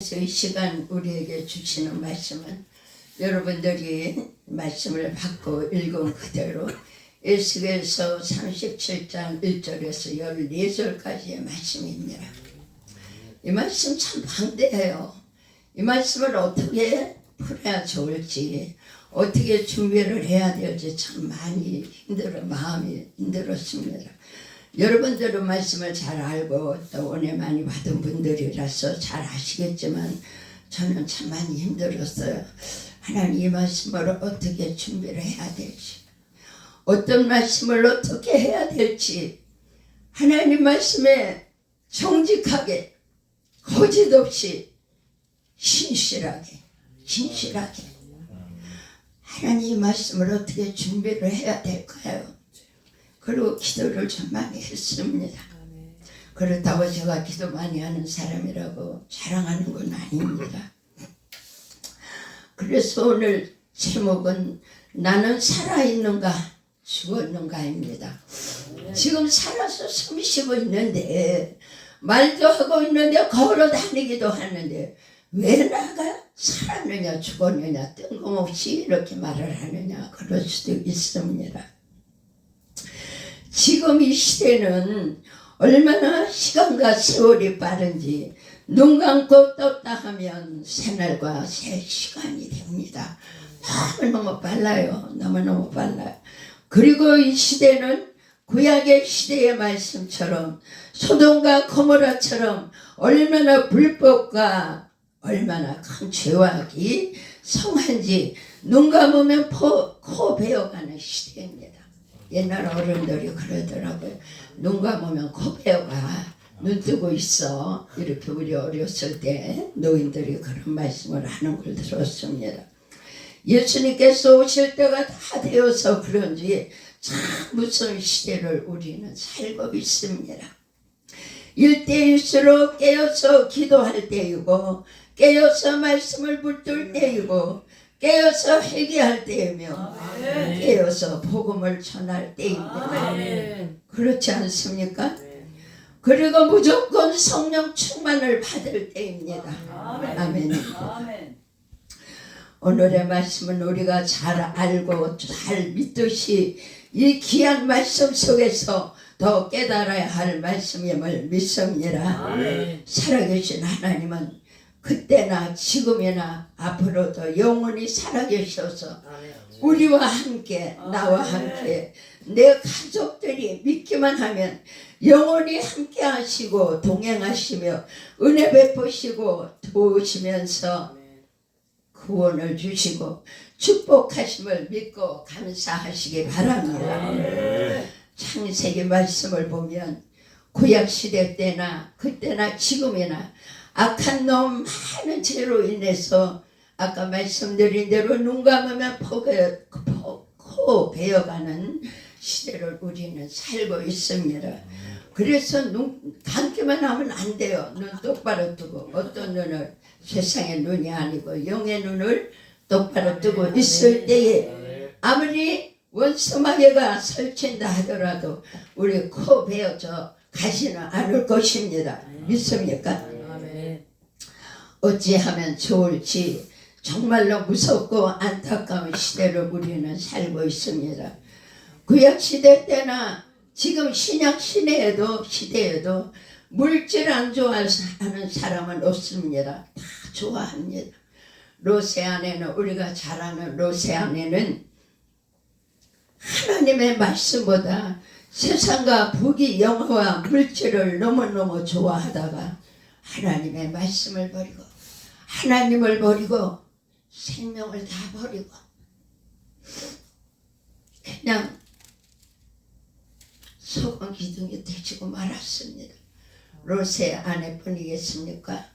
이 시간 우리에게 주시는 말씀은 여러분들이 말씀을 받고 읽은 그대로 에스겔서 37장 1절에서 14절까지의 말씀입니다. 이 말씀 참 방대해요. 이 말씀을 어떻게 풀어야 좋을지, 어떻게 준비를 해야 될지 참 많이 마음이 힘들었습니다. 여러분들은 말씀을 잘 알고 또 은혜 많이 받은 분들이라서 잘 아시겠지만 저는 참 많이 힘들었어요. 하나님 이 말씀을 어떻게 준비를 해야 될지, 어떤 말씀을 어떻게 해야 될지, 하나님 말씀에 정직하게 거짓 없이 신실하게 하나님 말씀을 어떻게 준비를 해야 될까요? 그리고 기도를 좀 많이 했습니다. 그렇다고 제가 기도 많이 하는 사람이라고 자랑하는 건 아닙니다. 그래서 오늘 제목은 나는 살아있는가 죽었는가입니다. 지금 살아서 숨 쉬고 있는데, 말도 하고 있는데, 걸어 다니기도 하는데 왜 나가 살았느냐 죽었느냐 뜬금없이 이렇게 말을 하느냐, 그럴 수도 있습니다. 지금 이 시대는 얼마나 시간과 세월이 빠른지, 눈 감고 떴다 하면 새날과 새 시간이 됩니다. 너무너무 빨라요. 너무너무 빨라요. 그리고 이 시대는 구약의 시대의 말씀처럼 소돔과 고모라처럼 얼마나 불법과 얼마나 큰 죄악이 성한지 눈 감으면 코 베어가는 시대입니다. 옛날 어른들이 그러더라고요. 눈 감으면 코 베어가, 눈 뜨고 있어. 이렇게 우리 어렸을 때 노인들이 그런 말씀을 하는 걸 들었습니다. 예수님께서 오실 때가 다 되어서 그런지 참 무서운 시대를 우리는 살고 있습니다. 일때일수록 깨어서 기도할 때이고, 깨어서 말씀을 붙들 때이고, 깨어서 회개할 때이며, 깨어서 복음을 전할 때입니다. 그렇지 않습니까? 그리고 무조건 성령 충만을 받을 때입니다. 아멘. 오늘의 말씀은 우리가 잘 알고 잘 믿듯이 이 귀한 말씀 속에서 더 깨달아야 할 말씀임을 믿습니다. 살아계신 하나님은 그때나 지금이나 앞으로도 영원히 살아계셔서 우리와 함께, 나와 함께, 내 가족들이 믿기만 하면 영원히 함께 하시고 동행하시며 은혜 베푸시고 도우시면서 구원을 주시고 축복하심을 믿고 감사하시기 바랍니다. 창세기 말씀을 보면 구약시대 때나 그때나 지금이나 악한 놈 많은 죄로 인해서 아까 말씀드린 대로 눈 감으면 코 베어가는 시대를 우리는 살고 있습니다. 그래서 눈 감기만 하면 안 돼요. 눈 똑바로 뜨고, 어떤 눈을, 세상의 눈이 아니고 영의 눈을 똑바로 뜨고 있을 때에 아무리 원수마귀가 설친다 하더라도 우리 코 베어져 가지는 않을 것입니다. 믿습니까? 어찌하면 좋을지 정말로 무섭고 안타까운 시대를 우리는 살고 있습니다. 구약시대 때나 지금 신약 시대에도 물질 안 좋아하는 사람은 없습니다. 다 좋아합니다. 로세 안에는, 우리가 잘 아는 로세 안에는 하나님의 말씀보다 세상과 부귀 영화와 물질을 너무너무 좋아하다가 하나님의 말씀을 버리고, 하나님을 버리고, 생명을 다 버리고 그냥 소금 기둥이 되지고 말았습니다. 로세 아내뿐이겠습니까?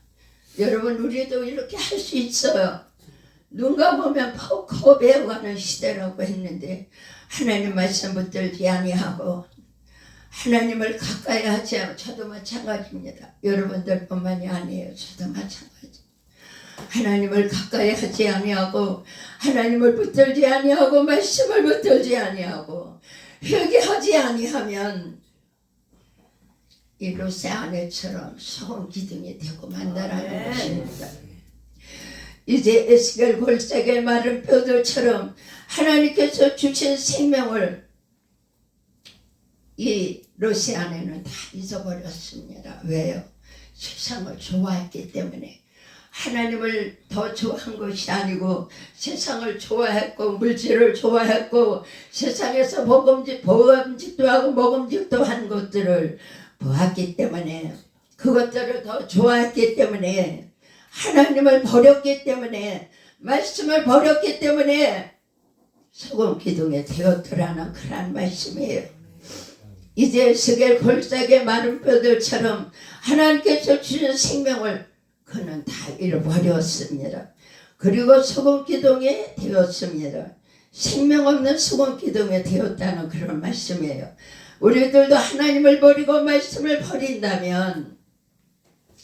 여러분, 우리도 이렇게 할 수 있어요. 눈 감으면 코 베어가는 시대라고 했는데 하나님 말씀 붙들지 아니하고 하나님을 가까이 하지 않고, 저도 마찬가지입니다. 여러분들뿐만이 아니에요. 저도 마찬가지. 하나님을 가까이 하지 아니하고, 하나님을 붙들지 아니하고, 말씀을 붙들지 아니하고, 회개하지 아니하면 이 로세 아내처럼 소금 기둥이 되고 만다라는 것입니다. 이제 에스겔 골짜기의 마른 뼈들처럼 하나님께서 주신 생명을 이 로세 아내는 다 잊어버렸습니다. 왜요? 세상을 좋아했기 때문에. 하나님을 더 좋아한 것이 아니고 세상을 좋아했고 물질을 좋아했고 세상에서 보금직도 하고 먹음직도 한 것들을 보았기 때문에, 그것들을 더 좋아했기 때문에, 하나님을 버렸기 때문에, 말씀을 버렸기 때문에 소금 기둥에 되었더라는 그런 말씀이에요. 이제 에스겔 골짜기의 마른 뼈들처럼 하나님께서 주신 생명을 그는 다 잃어버렸습니다. 그리고 소금 기둥에 되었습니다. 생명 없는 소금 기둥에 되었다는 그런 말씀이에요. 우리들도 하나님을 버리고 말씀을 버린다면,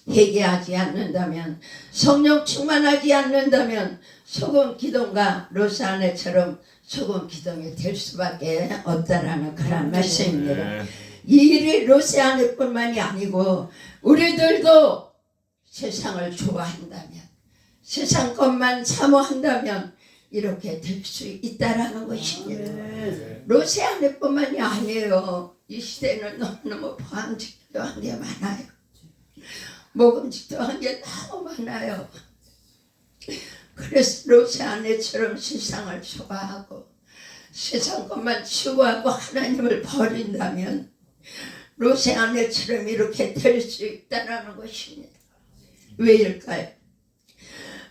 회개하지 않는다면, 성령 충만하지 않는다면 소금 기둥과 로세 아내처럼 소금 기둥이 될 수밖에 없다라는 그런 말씀입니다. 이 일이 로세 아내뿐만이 아니고 우리들도 세상을 좋아한다면, 세상 것만 사모한다면 이렇게 될 수 있다라는 것입니다. 로세 아내뿐만이 아니에요. 이 시대는 너무너무 보암직도한 게 많아요. 먹음직도한 게 너무 많아요. 그래서 로세 아내처럼 세상을 좋아하고 세상 것만 추구하고 하나님을 버린다면 로세 아내처럼 이렇게 될 수 있다는 것입니다. 왜일까요?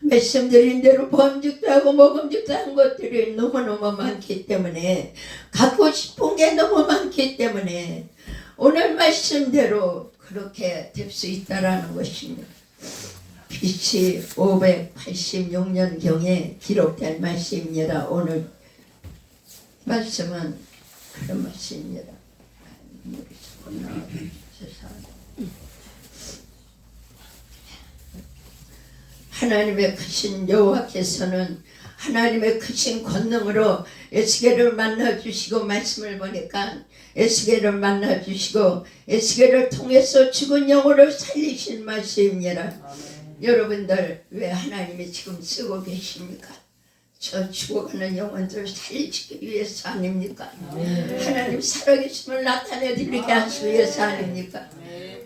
말씀드린 대로 범직도 하고 먹음직도 한 것들이 너무너무 많기 때문에, 갖고 싶은 게 너무 많기 때문에 오늘 말씀대로 그렇게 될 수 있다라는 것입니다. BC 586년경에 기록된 말씀입니다. 오늘 말씀은 그런 말씀입니다. 하나님의 크신 여호와께서는 하나님의 크신 권능으로 에스겔을 만나주시고, 말씀을 보니까 에스겔을 만나주시고 에스겔을 통해서 죽은 영혼을 살리신 말씀입니다. 여러분들 왜 하나님이 지금 쓰고 계십니까? 저 죽어가는 영혼들 살리기 위해서 아닙니까? 하나님 살아계심을 나타내드리게 하기 위해서 아닙니까?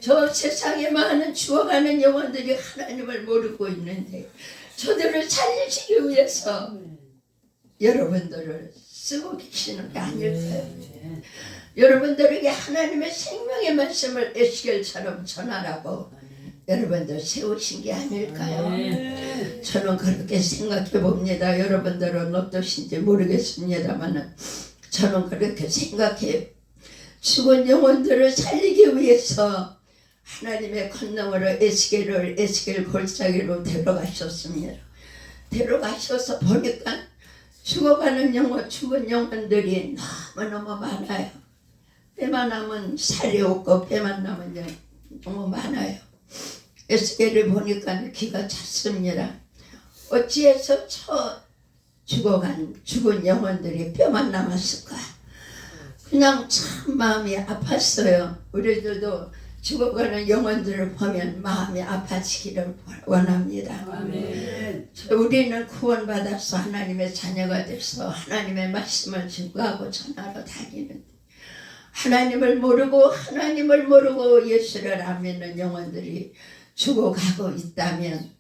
저 세상에 많은 죽어가는 영혼들이 하나님을 모르고 있는데 저들을 살리시기 위해서 여러분들을 쓰고 계시는 게 아닐까요? 여러분들에게 하나님의 생명의 말씀을 에스겔처럼 전하라고 여러분들 세우신 게 아닐까요? 저는 그렇게 생각해 봅니다. 여러분들은 어떠신지 모르겠습니다만 저는 그렇게 생각해요. 죽은 영혼들을 살리기 위해서 하나님의 권능으로 에스겔 골짜기로 데려가셨습니다. 데려가셔서 보니까 죽어가는 영혼, 죽은 영혼들이 너무너무 많아요. 뼈만 남은 살이 없고 뼈만 남은 너무 많아요. 에스겔을 보니까 기가 찼습니다. 어찌해서 죽은 영혼들이 뼈만 남았을까? 그냥 참 마음이 아팠어요. 우리들도 죽어가는 영혼들을 보면 마음이 아파지기를 원합니다. 아멘. 우리는 구원받아서 하나님의 자녀가 돼서 하나님의 말씀을 증거하고 전하러 다니는데, 하나님을 모르고 예수를 안 믿는 영혼들이 죽어가고 있다면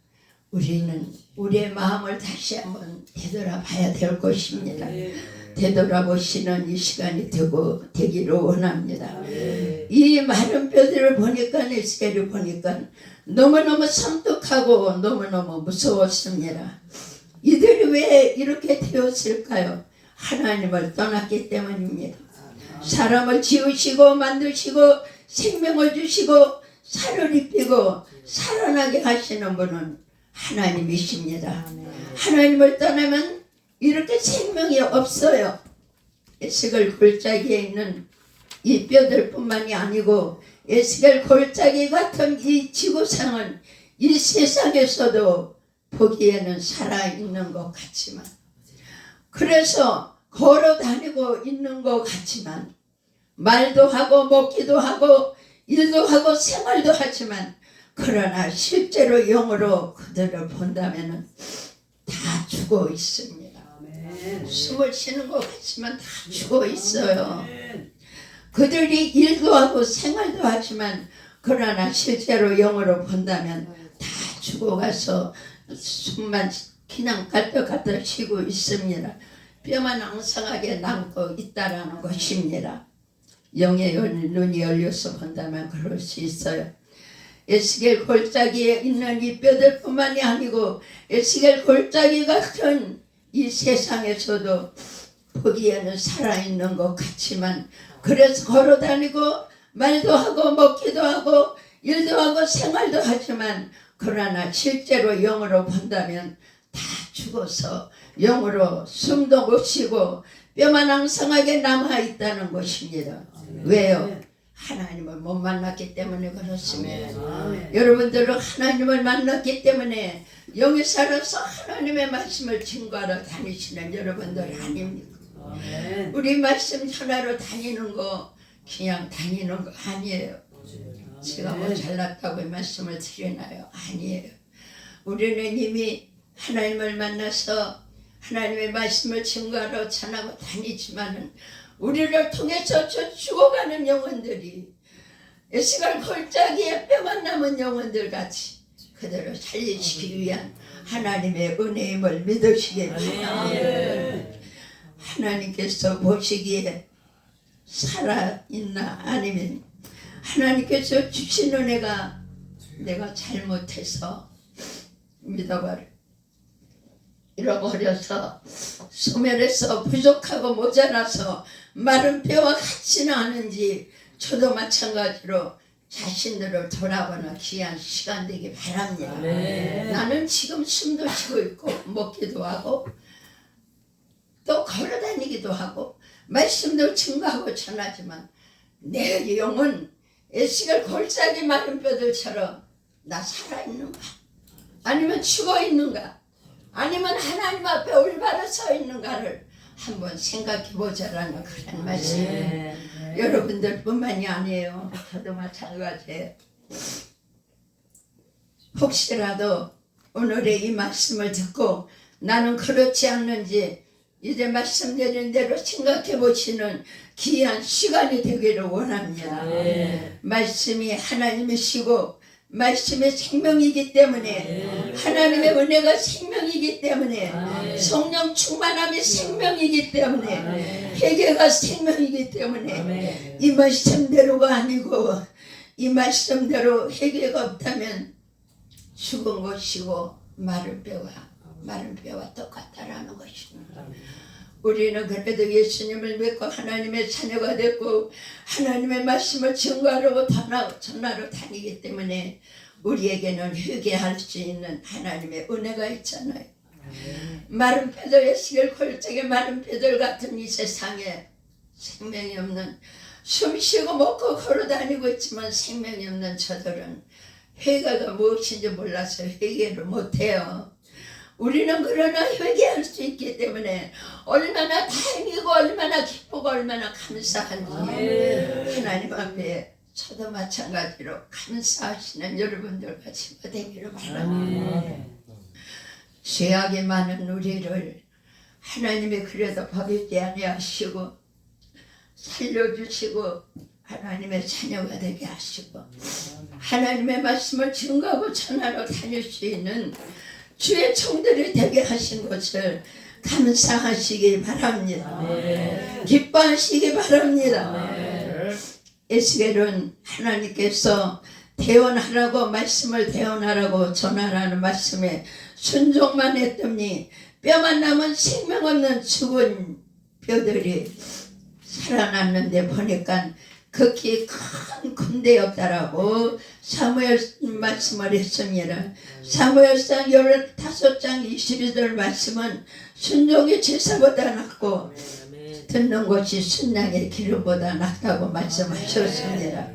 우리는 우리의 마음을 다시 한번 되돌아봐야 될 것입니다. 되돌아보시는 이 시간이 되기를 원합니다. 이 마른 뼈들을 보니까, 에스겔을 보니까 너무너무 섬뜩하고 너무너무 무서웠습니다. 이들이 왜 이렇게 되었을까요? 하나님을 떠났기 때문입니다. 사람을 지으시고 만드시고 생명을 주시고 살을 입히고 살아나게 하시는 분은 하나님이십니다. 하나님을 떠나면 이렇게 생명이 없어요. 에스겔 골짜기에 있는 이 뼈들뿐만이 아니고 에스겔 골짜기 같은 이 지구상은 이 세상에서도 보기에는 살아있는 것 같지만, 그래서 걸어 다니고 있는 것 같지만, 말도 하고 먹기도 하고 일도 하고 생활도 하지만 그러나 실제로 영으로 그들을 본다면 다 죽어 있습니다. 숨을 쉬는 것 같지만 다 죽어 있어요. 그들이 일도 하고 생활도 하지만 그러나 실제로 영으로 본다면 다 죽어가서 숨만 그냥 깔떡깔떡 쉬고 있습니다. 뼈만 앙상하게 남고 있다라는 것입니다. 영의 눈이 열려서 본다면 그럴 수 있어요. 에스겔 골짜기에 있는 이 뼈들뿐만이 아니고 에스겔 골짜기 같은 이 세상에서도 보기에는 살아있는 것 같지만 그래서 걸어다니고 말도 하고 먹기도 하고 일도 하고 생활도 하지만 그러나 실제로 영으로 본다면 다 죽어서 영으로 숨도 못 쉬고 뼈만 앙상하게 남아있다는 것입니다. 왜요? 하나님을 못 만났기 때문에 그렇습니다. 여러분들은 하나님을 만났기 때문에 영이 살아서 하나님의 말씀을 증거하러 다니시는 여러분들 아닙니까? 우리 말씀 전하러 다니는 거 그냥 다니는 거 아니에요. 제가 뭐 잘났다고 말씀을 드리나요? 아니에요. 우리는 이미 하나님을 만나서 하나님의 말씀을 증거하러 전하고 다니지만은 우리를 통해서 저 죽어가는 영혼들이 에스겔 골짜기에 뼈만 남은 영혼들 같이 그들을 살리시기 위한 하나님의 은혜임을 믿으시기 바랍니다. 하나님께서 보시기에 살아있나 아니면 하나님께서 주신 은혜가 내가 잘못해서 잃어버려서 소멸해서 부족하고 모자라서 마른 뼈와 같지는 않은지 저도 마찬가지로 자신들을 돌아보는 귀한 시간 되기 바랍니다. 나는 지금 숨도 쉬고 있고 먹기도 하고 또 걸어다니기도 하고 말씀도 증거하고 전하지만 내 영은 에스겔 골짜기 마른 뼈들처럼 나 살아있는가 아니면 죽어있는가 아니면 하나님 앞에 올바로 서 있는가를 한번 생각해 보자라는 그런 말씀이에요. 여러분들 뿐만이 아니에요. 저도 마찬가지예요. 혹시라도 오늘의 이 말씀을 듣고 나는 그렇지 않는지 이제 말씀드린 대로 생각해 보시는 귀한 시간이 되기를 원합니다. 말씀이 하나님이시고 말씀의 생명이기 때문에 하나님의 은혜가 생명이기 때문에 성령 충만함이 생명이기 때문에 회개가 생명이기 때문에 이 말씀대로가 아니고 이 말씀대로 회개가 없다면 죽은 것이고 마른 뼈와 똑같다라는 것입니다. 우리는 그래도 예수님을 믿고 하나님의 자녀가 됐고 하나님의 말씀을 증거하러 전하러 다니기 때문에 우리에게는 회개할 수 있는 하나님의 은혜가 있잖아요. 마른 뼈들 에스겔 골짜기 마른 뼈들 같은 이 세상에 생명이 없는 숨 쉬고 먹고 걸어다니고 있지만 생명이 없는 저들은 회개가 무엇인지 몰라서 회개를 못해요. 우리는 그러나 회개할 수 있기 때문에 얼마나 다행이고 얼마나 기쁘고 얼마나 감사한지 하나님 앞에 저도 마찬가지로 감사하시는 여러분들 같이 되기를 바랍니다. 죄악이 많은 우리를 하나님이 그래도 버리지 아니하시고 살려주시고 하나님의 자녀가 되게 하시고 하나님의 말씀을 증거하고 전하러 다닐 수 있는 주의 종들이 되게 하신 것을 감사하시기 바랍니다. 기뻐하시기 바랍니다. 에스겔은 하나님께서 대언하라고 말씀을 대언하라고 전하라는 말씀에 순종만 했더니 뼈만 남은 생명 없는 죽은 뼈들이 살아났는데 보니까 극히 큰 군대였다라고 사무엘 말씀을 했습니다. 사무엘상 15장 22절 말씀은 순종이 제사보다 낫고 듣는 것이 순양의 기름보다 낫다고 말씀하셨습니다.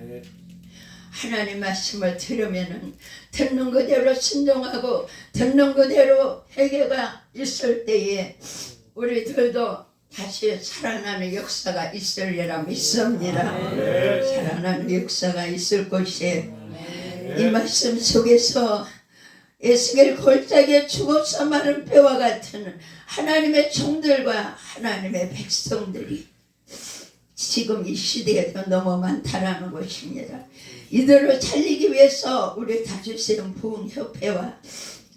하나님 말씀을 들으면은 듣는 그대로 순종하고 듣는 그대로 회개가 있을 때에 우리들도 다시 살아나는 역사가 있으리라 믿습니다. 살아나는 역사가 있을 것이에요. 이 말씀 속에서 에스겔 골짜기에 죽어서 마른 뼈와 같은 하나님의 종들과 하나님의 백성들이 지금 이 시대에도 너무 많다라는 것입니다. 이들을 살리기 위해서 우리 다주샘 부흥협회와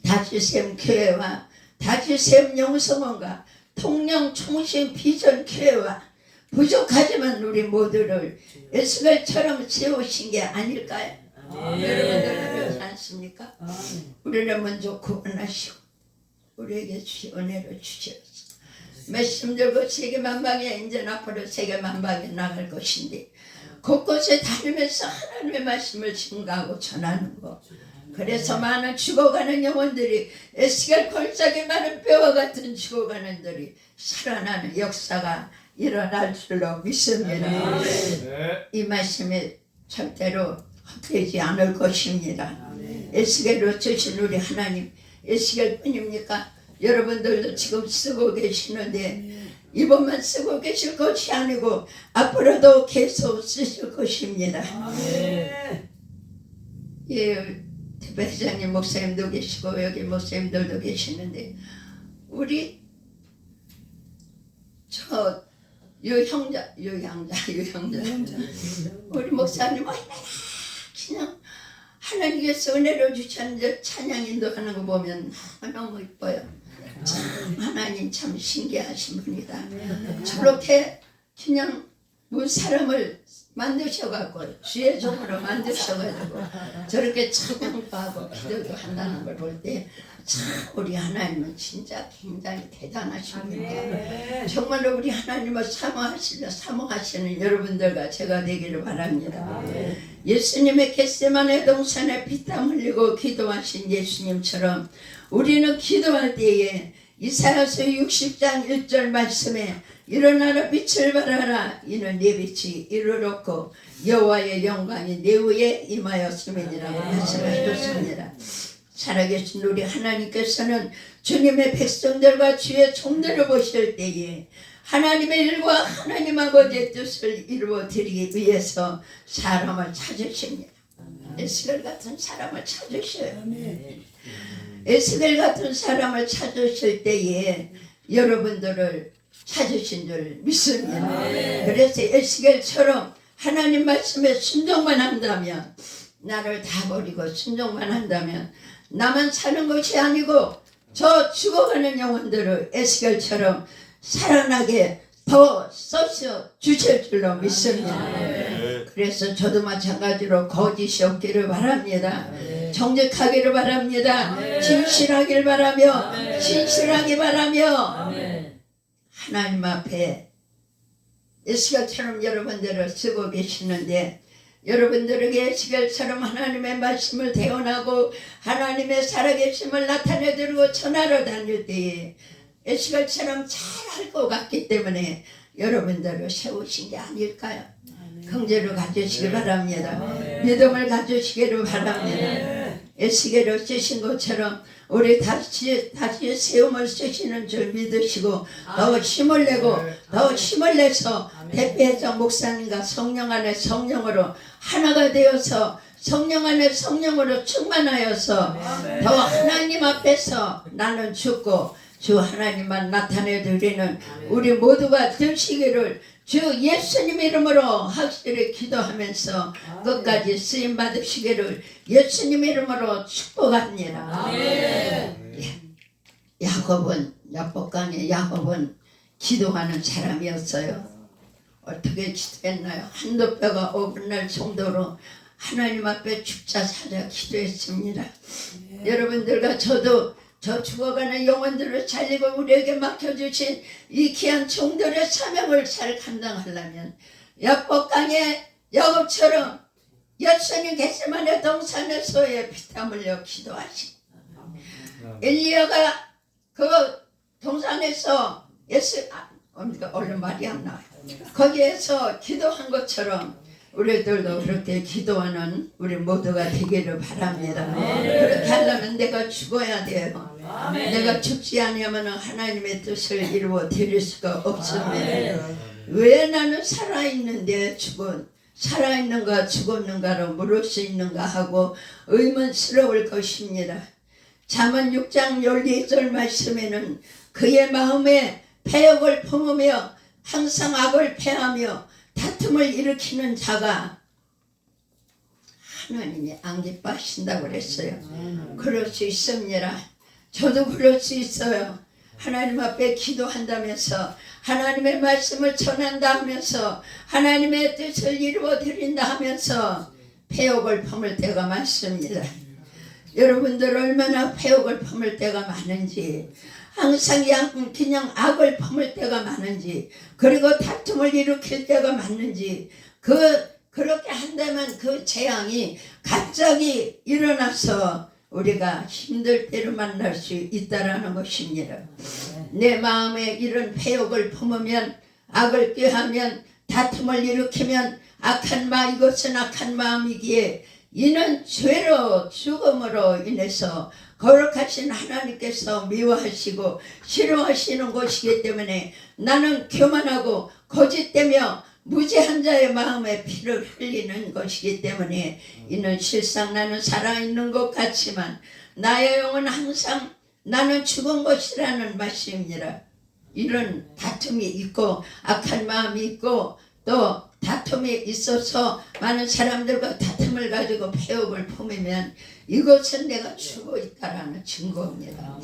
다주샘 교회와 다주샘 영성원과 통영 총신 비전 교회와 부족하지만 우리 모두를 에스겔처럼 세우신 게 아닐까요? 여러분들 그렇지 않습니까? 우리를 먼저 구원하시고 우리에게 주신 은혜를 주셨어. 말씀 들고 세계만방에 이제 앞으로 세계만방에 나갈 것인데 곳곳에 다니면서 하나님의 말씀을 증거하고 전하는 것. 그래서 많은 죽어가는 영혼들이 에스겔 골짜기 많은 뼈와 같은 죽어가는 들이 살아나는 역사가 일어날 줄로 믿습니다. 이 말씀이 절대로 헛되지 않을 것입니다. 에스겔로 주신 우리 하나님 에스겔 뿐입니까? 여러분들도 지금 쓰고 계시는데 이번만 쓰고 계실 것이 아니고 앞으로도 계속 쓰실 것입니다. 예, 대배장님 목사님도 계시고 여기 목사님들도 계시는데 우리 저 유형자 우리 목사님 얼마나 그냥 하나님께서 은혜를 주셨는데 찬양 인도하는 거 보면 너무 이뻐요. 참 하나님 참 신기하신 분이다. 저렇게 그냥 뭐 사람을 만드셔갖고 주의 종으로 만드셔가지고 저렇게 찬양도 하고 기도도 한다는 걸 볼 때 참 우리 하나님은 진짜 굉장히 대단하신 분이에요. 정말로 우리 하나님을 사모하시는 여러분들과 제가 되기를 바랍니다. 예수님의 겟세마네 동산에 피땀 흘리고 기도하신 예수님처럼 우리는 기도할 때에 이사야서 60장 1절 말씀에 일어나라 빛을 발하라 이는 네 빛이 이르렀고 여호와의 영광이 네 위에 임하였음이니라고 말씀하셨습니다. 살아계신 우리 하나님께서는 주님의 백성들과 주의 종들을 보실 때에 하나님의 일과 하나님 아버지의 뜻을 이루어 드리기 위해서 사람을 찾으십니다. 에스겔 같은 사람을 찾으셔요. 에스겔 같은 사람을 찾으실 때에 여러분들을 찾으신 줄 믿습니다. 그래서 에스겔처럼 하나님 말씀에 순종만 한다면 나를 다 버리고 순종만 한다면 나만 사는 것이 아니고 저 죽어가는 영혼들을 에스겔처럼 살아나게 더 써서 주실 줄로 믿습니다. 그래서 저도 마찬가지로 거짓이 없기를 바랍니다. 정직하기를 바랍니다. 진실하기를 바라며 진실하기 바라며 하나님 앞에 에스겔처럼 여러분들을 쓰고 계시는데 여러분들에게 에스겔처럼 하나님의 말씀을 대언하고 하나님의 살아계심을 나타내드리고 전하러 다닐 때에 에스겔처럼 잘할 것 같기 때문에 여러분들을 세우신 게 아닐까요? 긍지를 가지시기 바랍니다. 믿음을 가지시기를 바랍니다. 에스겔을 쓰신 것처럼 우리 다시 세움을 쓰시는 줄 믿으시고 더 힘을 내고 더 힘을 내서 대표회장 목사님과 성령 안에 성령으로 하나가 되어서 성령 안에 성령으로 충만하여서 더 하나님 앞에서 나는 죽고 주 하나님만 나타내 드리는 우리 모두가 되시기를 주 예수님 이름으로 확실히 기도하면서 끝까지 쓰임 받으시기를 예수님 이름으로 축복합니다. 야곱강의 야곱은 기도하는 사람이었어요. 어떻게 기도했나요? 한두 뼈가 오분날 정도로 하나님 앞에 죽자 사자 기도했습니다. 여러분들과 저도 저 죽어가는 영혼들을 살리고 우리에게 맡겨주신 이 귀한 종들의 사명을 잘 감당하려면 야곱강의 야곱처럼 예수님 겟세마네 동산에서의 피땀 흘려 기도하신 엘리야가 그 동산에서 얼른 말이 안 나와요. 거기에서 기도한 것처럼 우리들도 그렇게 기도하는 우리 모두가 되기를 바랍니다. 그렇게 하려면 내가 죽어야 돼요. 내가 죽지 않으면 하나님의 뜻을 이루어 드릴 수가 없습니다. 왜 나는 살아있는데 살아있는가 죽었는가로 물을 수 있는가 하고 의문스러울 것입니다. 잠언 6장 14절 말씀에는 그의 마음에 패역을 품으며 항상 악을 패하며 다툼을 일으키는 자가 하나님이 안 기뻐하신다고 그랬어요. 그럴 수 있습니다. 저도 그럴 수 있어요. 하나님 앞에 기도한다면서 하나님의 말씀을 전한다 하면서 하나님의 뜻을 이루어 드린다 하면서 패역을 품을 때가 많습니다. 여러분들 얼마나 패역을 품을 때가 많은지, 항상 그냥 악을 품을 때가 많은지, 그리고 다툼을 일으킬 때가 많은지, 그렇게 한다면 그 재앙이 갑자기 일어나서 우리가 힘들 때를 만날 수 있다라는 것입니다. 내 마음에 이런 패역을 품으면, 악을 꾀하면, 다툼을 일으키면 이것은 악한 마음이기에 이는 죄로 죽음으로 인해서 거룩하신 하나님께서 미워하시고 싫어하시는 것이기 때문에 나는 교만하고 거짓되며 무지한 자의 마음에 피를 흘리는 것이기 때문에 이는 실상 나는 살아있는 것 같지만 나의 영은 항상 나는 죽은 것이라는 말씀입니다. 이런 다툼이 있고 악한 마음이 있고 또 다툼이 있어서 많은 사람들과 다툼을 가지고 패역을 품으면 이것은 내가 죽어 있다라는 증거입니다.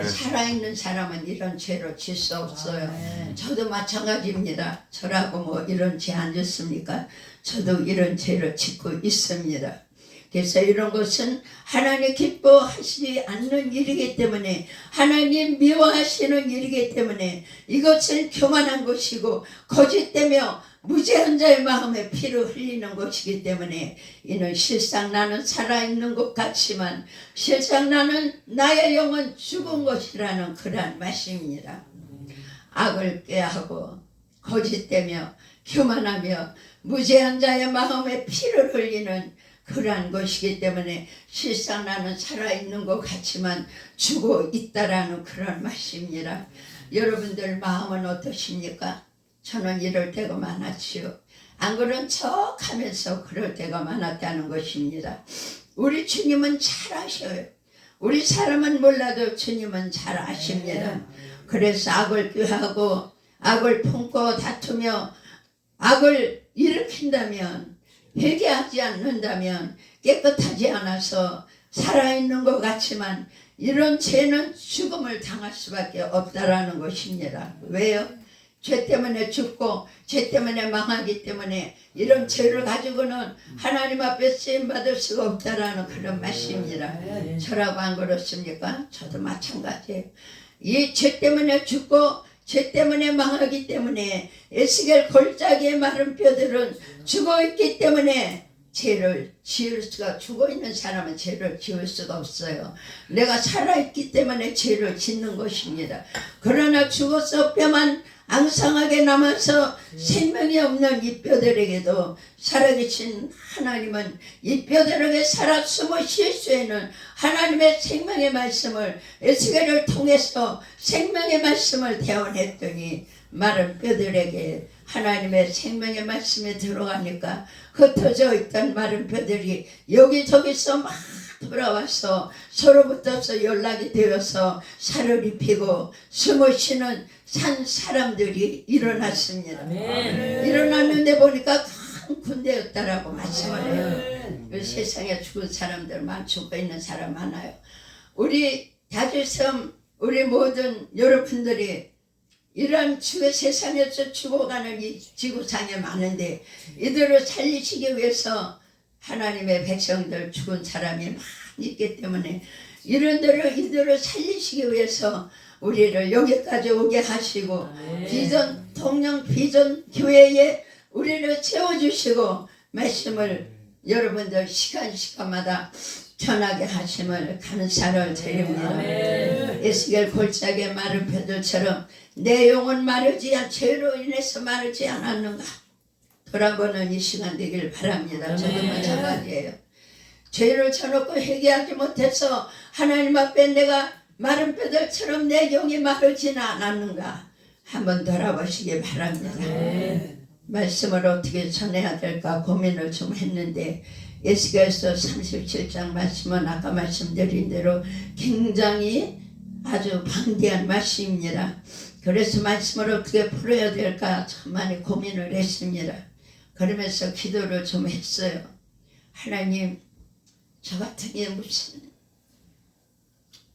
살아있는 사람은 이런 죄를 질 수 없어요. 저도 마찬가지입니다. 저라고 뭐 이런 죄 안 짓습니까? 저도 이런 죄를 짓고 있습니다. 그래서 이런 것은 하나님 기뻐하시지 않는 일이기 때문에, 하나님 미워하시는 일이기 때문에 이것은 교만한 것이고 거짓되며 무죄한 자의 마음에 피를 흘리는 것이기 때문에 이는 실상 나는 살아있는 것 같지만 실상 나의 영은 죽은 것이라는 그러한 말씀입니다. 악을 꾀하고 거짓되며 교만하며 무죄한 자의 마음에 피를 흘리는 그러한 것이기 때문에 실상 나는 살아있는 것 같지만 죽어 있다라는 그런 말씀입니다. 여러분들 마음은 어떠십니까? 저는 이럴 때가 많았지요. 안 그런 척 하면서 그럴 때가 많았다는 것입니다. 우리 주님은 잘 아셔요. 우리 사람은 몰라도 주님은 잘 아십니다. 그래서 악을 꾀하고 악을 품고 다투며 악을 일으킨다면, 회개하지 않는다면, 깨끗하지 않아서 살아있는 것 같지만 이런 죄는 죽음을 당할 수밖에 없다라는 것입니다. 왜요? 죄 때문에 죽고 죄 때문에 망하기 때문에 이런 죄를 가지고는 하나님 앞에 쓰임받을 수가 없다라는 그런 말씀입니다. 저라고 안 그렇습니까? 저도 마찬가지예요. 이 죄 때문에 죽고 죄 때문에 망하기 때문에 에스겔 골짜기의 마른 뼈들은 죽어있기 때문에 죄를 지을 수가, 죽어있는 사람은 죄를 지을 수가 없어요. 내가 살아있기 때문에 죄를 짓는 것입니다. 그러나 죽어서 뼈만 앙상하게 남아서 생명이 없는 이 뼈들에게도 살아계신 하나님은 이 뼈들에게 살아 숨어 쉴 수에는 하나님의 생명의 말씀을 에스겔을 통해서 생명의 말씀을 대언했더니 마른 뼈들에게 하나님의 생명의 말씀이 들어가니까 흩어져 있던 마른 뼈들이 여기저기서 막 돌아와서 서로 붙어서 연락이 되어서 살을 입히고 숨을 쉬는 산 사람들이 일어났습니다. 일어났는데 보니까 큰 군대였다라고 말씀을 해요. 세상에 죽은 사람들만 죽어있는 사람 많아요. 우리 다주섬 우리 모든 여러분들이 이런 세상에서 죽어가는 이 지구상에 많은데 이들을 살리시기 위해서 하나님의 백성들 죽은 사람이 많이 있기 때문에 이들을 살리시기 위해서 우리를 여기까지 오게 하시고 비전 통영 비전 교회에 우리를 채워주시고 말씀을 여러분들 시간마다 전하게 하심을 감사를 드립니다. 에스겔 골짜기의 마른 뼈들처럼 내 영은 죄로 인해서 마르지 않았는가? 돌아보는 이 시간 되길 바랍니다. 저도 마찬가지예요. 죄를 져놓고 회개하지 못해서 하나님 앞에 내가 마른 뼈들처럼 내 영이 마르지는 않았는가 한번 돌아보시기 바랍니다. 말씀을 어떻게 전해야 될까 고민을 좀 했는데 에스겔서 37장 말씀은 아까 말씀드린 대로 굉장히 아주 방대한 말씀입니다. 그래서 말씀을 어떻게 풀어야 될까 참 많이 고민을 했습니다. 그러면서 기도를 좀 했어요. 하나님, 저 같은 게 무슨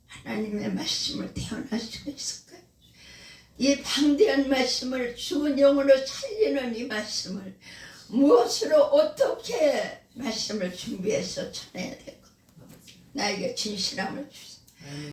하나님의 말씀을 태어날 수가 있을까요? 이 방대한 말씀을 죽은 영으로 살리는 이 말씀을 무엇으로 어떻게 말씀을 준비해서 전해야 될까? 나에게 진실함을 주세요.